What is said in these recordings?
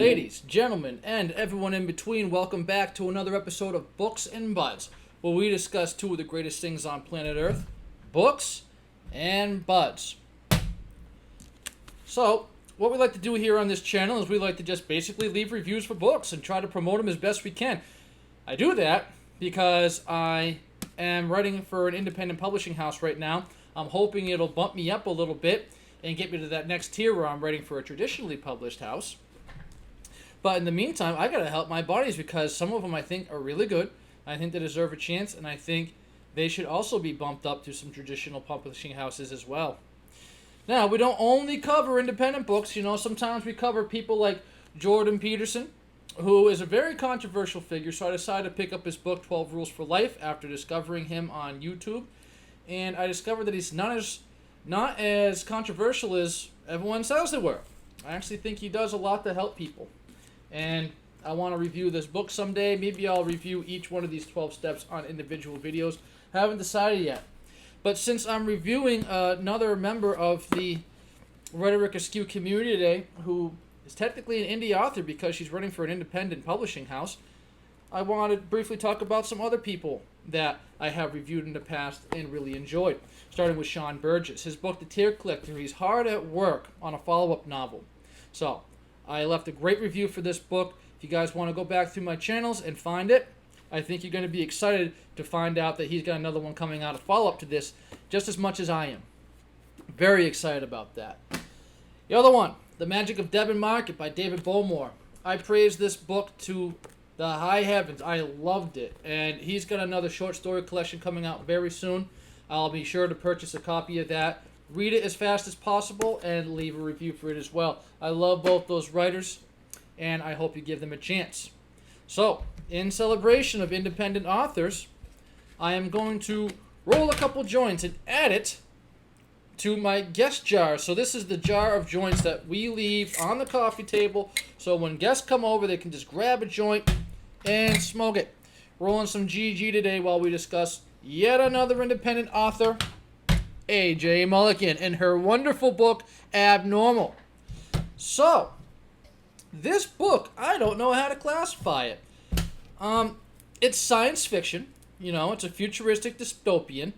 Ladies, gentlemen, and everyone in between, welcome back to another episode of Books and Buds, where we discuss two of the greatest things on planet Earth, books and buds. So, what we like to do here on this channel is we like to just basically leave reviews for books and try to promote them as best we can. I do that because I am writing for an independent publishing house right now. I'm hoping it'll bump me up a little bit and get me to that next tier where I'm writing for a traditionally published house. But in the meantime, I gotta help my buddies because some of them I think are really good. I think they deserve a chance, and I think they should also be bumped up to some traditional publishing houses as well. Now, we don't only cover independent books. Sometimes we cover people like Jordan Peterson, who is a very controversial figure, so I decided to pick up his book, 12 Rules for Life, after discovering him on YouTube. And I discovered that he's not as controversial as everyone says they were. I actually think he does a lot to help people. And I want to review this book someday. Maybe I'll review each one of these 12 steps on individual videos. Haven't decided yet. But since I'm reviewing another member of the Love Askew community today, who is technically an indie author because she's running for an independent publishing house, I want to briefly talk about some other people that I have reviewed in the past and really enjoyed. Starting with Sean Burgess. His book, The Tear Collector, he's hard at work on a follow-up novel. So, I left a great review for this book. If you guys want to go back through my channels and find it, I think you're going to be excited to find out that he's got another one coming out, a follow-up to this, just as much as I am. Very excited about that. The other one, The Magic of Devon Market by David Bowmore. I praised this book to the high heavens. I loved it. And he's got another short story collection coming out very soon. I'll be sure to purchase a copy of that. Read it as fast as possible and leave a review for it as well. I love both those writers, and I hope you give them a chance. So, in celebration of independent authors, I am going to roll a couple joints and add it to my guest jar. So this is the jar of joints that we leave on the coffee table, so when guests come over, they can just grab a joint and smoke it. Rolling some GG today while we discuss yet another independent author, A.J Millican, and her wonderful book, Abnormal. So, this book, I don't know how to classify it. It's science fiction. It's a futuristic dystopian.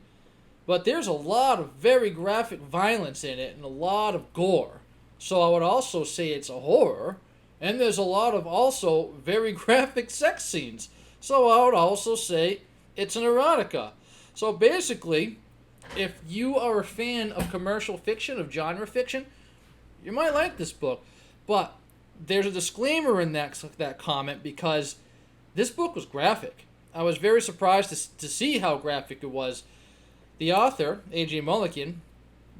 But there's a lot of very graphic violence in it and a lot of gore. So I would also say it's a horror. And there's a lot of also very graphic sex scenes. So I would also say it's an erotica. So basically, if you are a fan of commercial fiction, of genre fiction, you might like this book. But there's a disclaimer in that comment because this book was graphic. I was very surprised to see how graphic it was. The author, A.J Millican,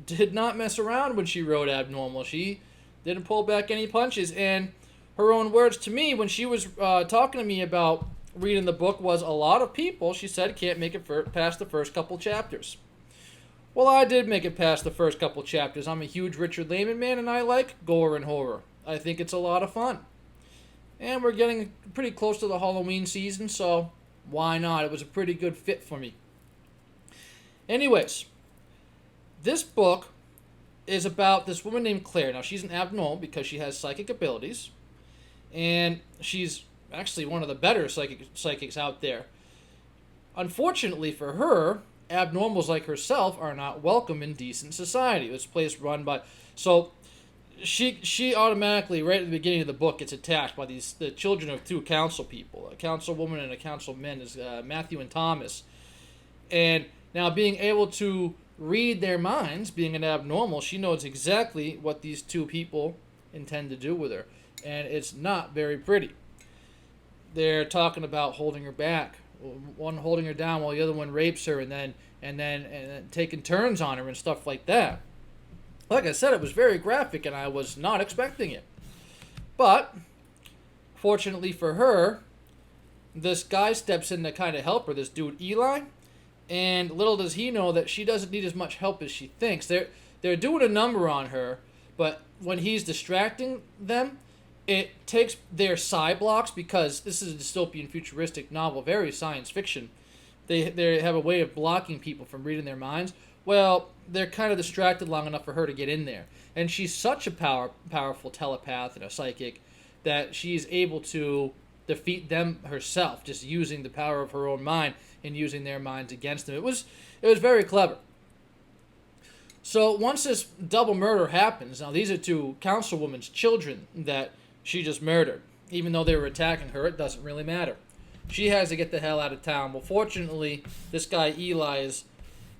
did not mess around when she wrote Abnormal. She didn't pull back any punches. And her own words to me when she was talking to me about reading the book was, a lot of people, she said, can't make it past the first couple chapters. Well, I did make it past the first couple chapters. I'm a huge Richard Lehman man, and I like gore and horror. I think it's a lot of fun. And we're getting pretty close to the Halloween season, so why not? It was a pretty good fit for me. Anyways, this book is about this woman named Claire. Now, she's an abnormal because she has psychic abilities, and she's actually one of the better psychics out there. Unfortunately for her, abnormals like herself are not welcome in decent society. This place run by... So, she automatically, right at the beginning of the book, gets attacked by the children of two council people. A councilwoman and a councilman is Matthew and Thomas. And now being able to read their minds, being an abnormal, she knows exactly what these two people intend to do with her. And it's not very pretty. They're talking about holding her back. One holding her down while the other one rapes her and then taking turns on her and stuff like that. Like I said, it was very graphic and I was not expecting it. But, fortunately for her, this guy steps in to kind of help her, this dude Eli, and little does he know that she doesn't need as much help as she thinks. They're doing a number on her, but when he's distracting them, it takes their psi blocks, because this is a dystopian futuristic novel, very science fiction. They have a way of blocking people from reading their minds. Well, they're kind of distracted long enough for her to get in there. And she's such a powerful telepath and a psychic that she's able to defeat them herself, just using the power of her own mind and using their minds against them. It was very clever. So once this double murder happens, now these are two councilwoman's children that she just murdered. Even though they were attacking her, it doesn't really matter. She has to get the hell out of town. Well, fortunately, this guy Eli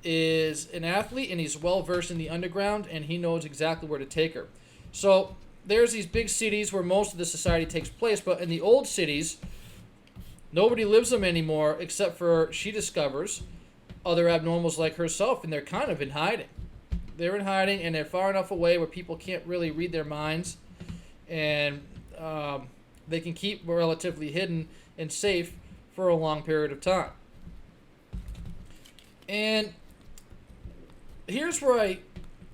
is an athlete, and he's well versed in the underground, and he knows exactly where to take her. So there's these big cities where most of the society takes place, but in the old cities, nobody lives them anymore except for, she discovers, other abnormals like herself, and they're kind of in hiding. They're in hiding, and they're far enough away where people can't really read their minds, and they can keep relatively hidden and safe for a long period of time. And here's where I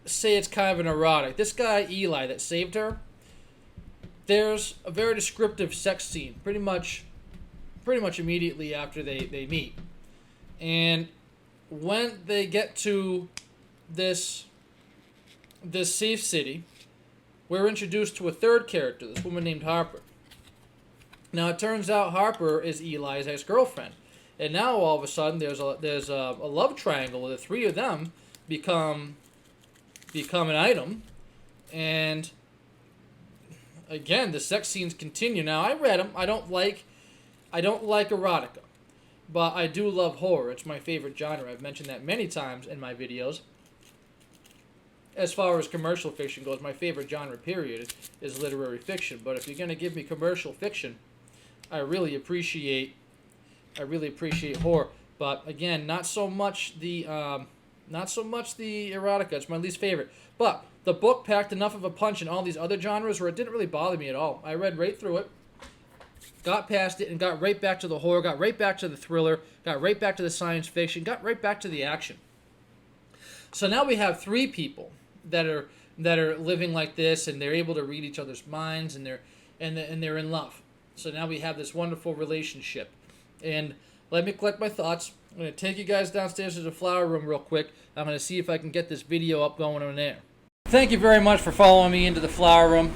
say it's kind of an erotic. This guy Eli that saved her, there's a very descriptive sex scene pretty much immediately after they meet. And when they get to this safe city, we're introduced to a third character, this woman named Harper. Now it turns out Harper is Eli's ex-girlfriend, and now all of a sudden there's a love triangle where the three of them become an item, and again the sex scenes continue. Now I read them. I don't like erotica, but I do love horror. It's my favorite genre. I've mentioned that many times in my videos. As far as commercial fiction goes, my favorite genre, period, is literary fiction. But if you're going to give me commercial fiction, I really appreciate horror. But again, not so much the erotica. It's my least favorite. But the book packed enough of a punch in all these other genres where it didn't really bother me at all. I read right through it, got past it, and got right back to the horror, got right back to the thriller, got right back to the science fiction, got right back to the action. So now we have three people that are living like this, and they're able to read each other's minds, and they're in love. So now we have this wonderful relationship. And let me collect my thoughts. I'm going to take you guys downstairs to the flower room real quick. I'm going to see if I can get this video up going on there. Thank you very much for following me into the flower room.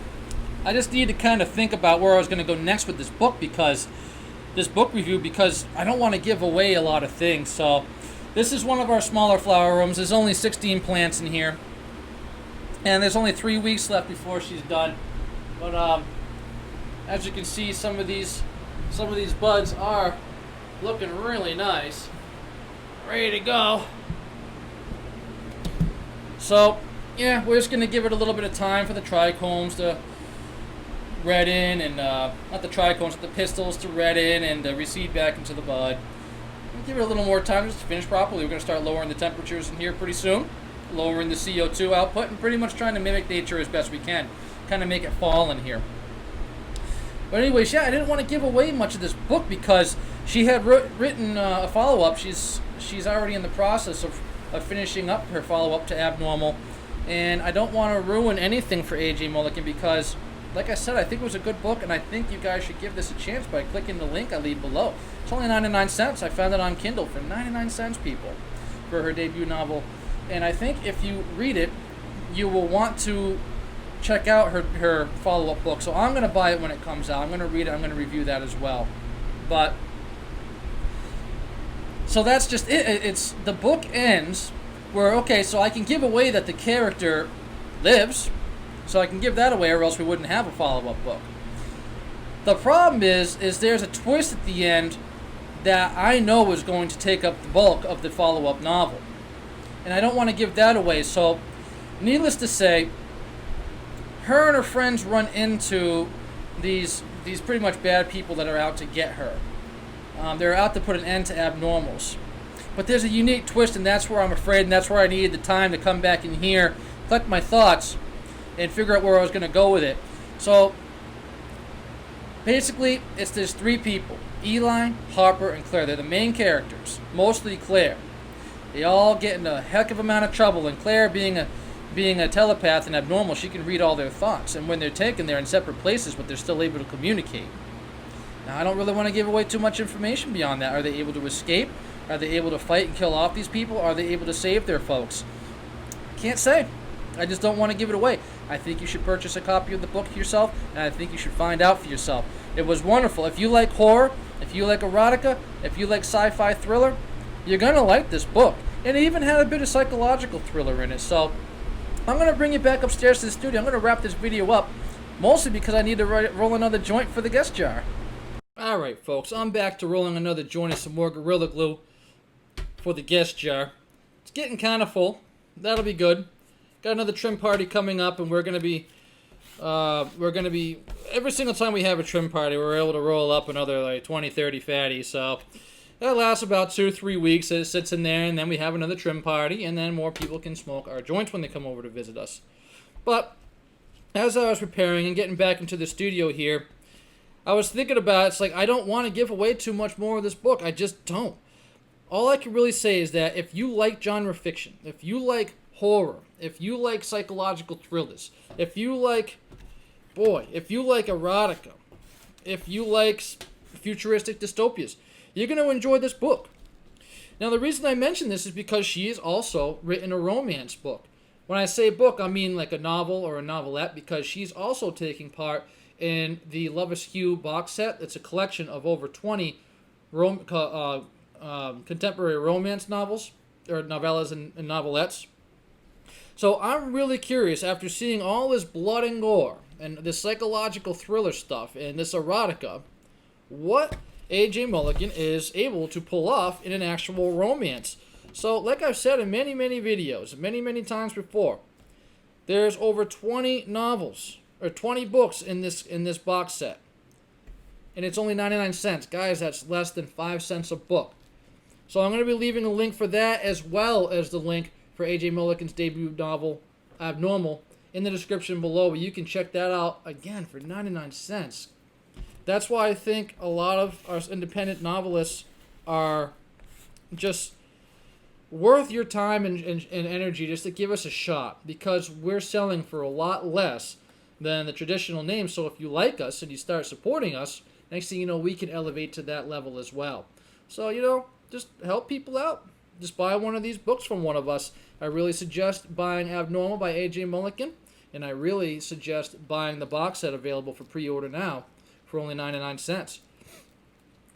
I just need to kind of think about where I was going to go next with this book review, because I don't want to give away a lot of things. So this is one of our smaller flower rooms. There's only 16 plants in here, and there's only 3 weeks left before she's done. But as you can see, some of these buds are looking really nice, ready to go. So yeah, we're just gonna give it a little bit of time for the trichomes to red in, and not the trichomes, but the pistils to red in and recede back into the bud. We'll give it a little more time just to finish properly. We're gonna start lowering the temperatures in here pretty soon, lowering the CO2 output, and pretty much trying to mimic nature as best we can, kind of make it fall in here. But anyways, yeah, I didn't want to give away much of this book because she had written a follow-up. She's already in the process of finishing up her follow-up to Abnormal, and I don't want to ruin anything for A.J Millican because, like I said, I think it was a good book, and I think you guys should give this a chance by clicking the link I leave below. It's only 99 cents. I found it on Kindle for 99 cents, people, for her debut novel. And I think if you read it, you will want to check out her follow-up book. So I'm going to buy it when it comes out. I'm going to read it. I'm going to review that as well. But so that's just it. It's the book ends where, okay, so I can give away that the character lives, so I can give that away, or else we wouldn't have a follow-up book. The problem is there's a twist at the end that I know is going to take up the bulk of the follow-up novel, and I don't want to give that away. So needless to say, her and her friends run into these pretty much bad people that are out to get her. They're out to put an end to abnormals. But there's a unique twist, and that's where I'm afraid, and that's where I needed the time to come back in here, collect my thoughts, and figure out where I was going to go with it. So basically, there's three people: Eli, Harper, and Claire. They're the main characters, mostly Claire. They all get in a heck of a amount of trouble, and Claire, being a telepath and abnormal, she can read all their thoughts. And when they're taken, they're in separate places, but they're still able to communicate. Now, I don't really want to give away too much information beyond that. Are they able to escape? Are they able to fight and kill off these people? Are they able to save their folks? Can't say. I just don't want to give it away. I think you should purchase a copy of the book yourself, and I think you should find out for yourself. It was wonderful. If you like horror, if you like erotica, if you like sci-fi thriller, you're going to like this book. And it even had a bit of psychological thriller in it. So I'm going to bring you back upstairs to the studio. I'm going to wrap this video up, mostly because I need to roll another joint for the guest jar. Alright, folks, I'm back to rolling another joint of some more Gorilla Glue for the guest jar. It's getting kind of full. That'll be good. Got another trim party coming up, and we're going to be, every single time we have a trim party, we're able to roll up another like 20, 30 fatties. So that lasts about 2 or 3 weeks. It sits in there, and then we have another trim party, and then more people can smoke our joints when they come over to visit us. But as I was preparing and getting back into the studio here, I was thinking about, it's like I don't want to give away too much more of this book. I just don't. All I can really say is that if you like genre fiction, if you like horror, if you like psychological thrillers, if you like erotica, if you like futuristic dystopias, you're going to enjoy this book. Now, the reason I mention this is because she has also written a romance book. When I say book, I mean like a novel or a novelette, because she's also taking part in the Love Askew box set. It's a collection of over 20 contemporary romance novels, or novellas and novelettes. So I'm really curious, after seeing all this blood and gore, and this psychological thriller stuff, and this erotica, what A.J Millican is able to pull off in an actual romance. So, like I've said in many, many videos, many times before, there's over 20 novels, or 20 books in this box set. And it's only 99 cents. Guys, that's less than 5 cents a book. So I'm going to be leaving a link for that, as well as the link for A.J Millican's debut novel, Abnormal, in the description below. But you can check that out, again, for 99 cents. That's why I think a lot of our independent novelists are just worth your time and energy just to give us a shot, because we're selling for a lot less than the traditional names. So if you like us and you start supporting us, next thing you know, we can elevate to that level as well. So, just help people out. Just buy one of these books from one of us. I really suggest buying Abnormal by A.J Millican, and I really suggest buying the box set available for pre-order now for only 99 cents.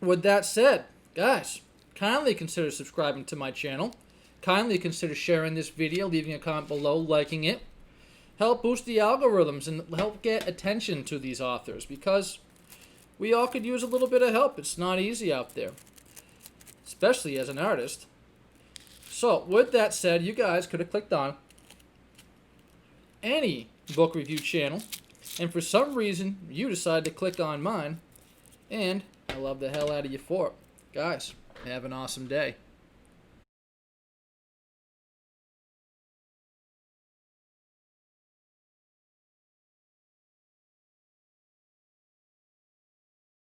With that said, guys, kindly consider subscribing to my channel. Kindly consider sharing this video, leaving a comment below, liking it. Help boost the algorithms and help get attention to these authors, because we all could use a little bit of help. It's not easy out there, especially as an artist. So, with that said, you guys could have clicked on any book review channel, and for some reason, you decided to click on mine, and I love the hell out of you for it. Guys, have an awesome day.